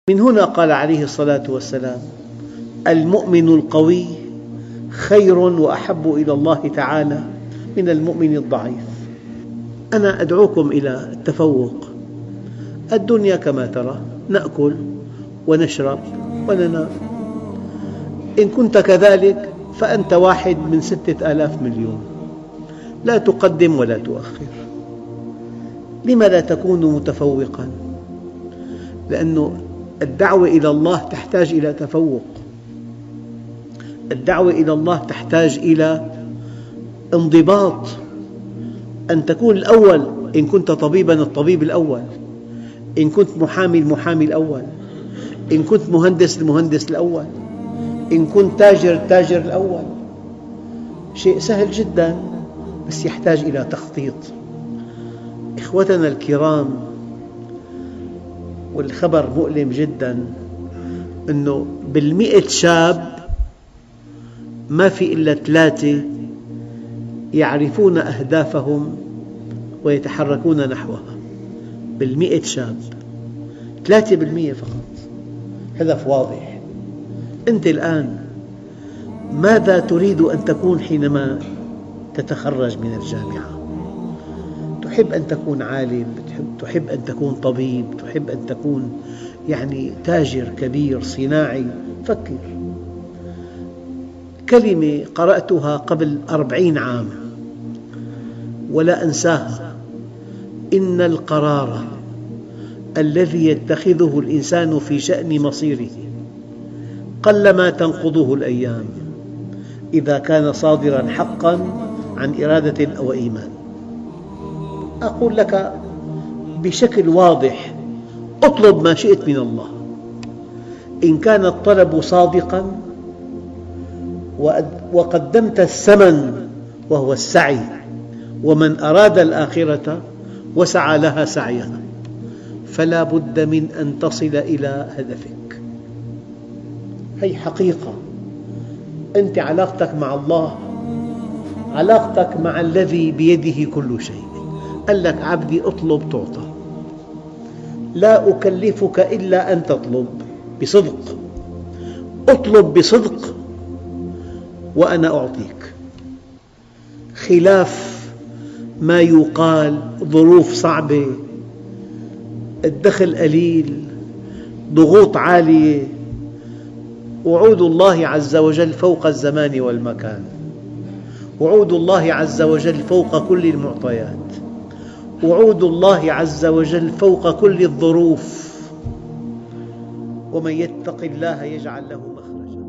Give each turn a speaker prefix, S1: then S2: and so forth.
S1: من هنا قال عليه الصلاة والسلام: المؤمن القوي خير وأحب إلى الله تعالى من المؤمن الضعيف. أنا أدعوكم إلى التفوق. الدنيا كما ترى، نأكل ونشرب وننام. إن كنت كذلك فأنت واحد من 6,000 مليون، لا تقدم ولا تؤخر. لم لا تكون متفوقاً؟ لأن الدعوة إلى الله تحتاج إلى تفوق. الدعوة إلى الله تحتاج إلى انضباط، أن تكون الأول. إن كنت طبيباً الطبيب الأول، إن كنت محامي المحامي الأول، إن كنت مهندس المهندس الأول، إن كنت تاجر التاجر الأول. شيء سهل جداً، بس يحتاج إلى تخطيط. إخوتنا الكرام، والخبر مؤلم جداً أنه بال100 شاب ما في إلا 3 يعرفون أهدافهم ويتحركون نحوها. بال100 شاب 3% فقط هدف واضح. أنت الآن ماذا تريد أن تكون حينما تتخرج من الجامعة؟ تحب أن تكون عالم، تحب أن تكون طبيب، تحب أن تكون تاجر كبير صناعي. فكر. كلمة قرأتها قبل 40 عام ولا أنساها: إن القرار الذي يتخذه الإنسان في شأن مصيره قلما تنقضه الأيام إذا كان صادراً حقاً عن إرادة أو إيمان. أقول لك بشكل واضح: اطلب ما شئت من الله. إن كان الطلب صادقاً وقدمت الثمن وهو السعي، ومن أراد الآخرة وسعى لها سعيها، فلا بد من أن تصل إلى هدفك. هذه حقيقة. أنت علاقتك مع الله علاقتك مع الذي بيده كل شيء. قال لك: عبدي اطلب تعطى، لا أكلفك إلا أن تطلب بصدق. اطلب بصدق وأنا أعطيك. خلاف ما يقال: ظروف صعبة، الدخل قليل، ضغوط عالية. وعود الله عز وجل فوق الزمان والمكان. وعود الله عز وجل فوق كل المعطيات. وعود الله عز وجل فوق كل الظروف. ومن يتق الله يجعل له مخرجاً.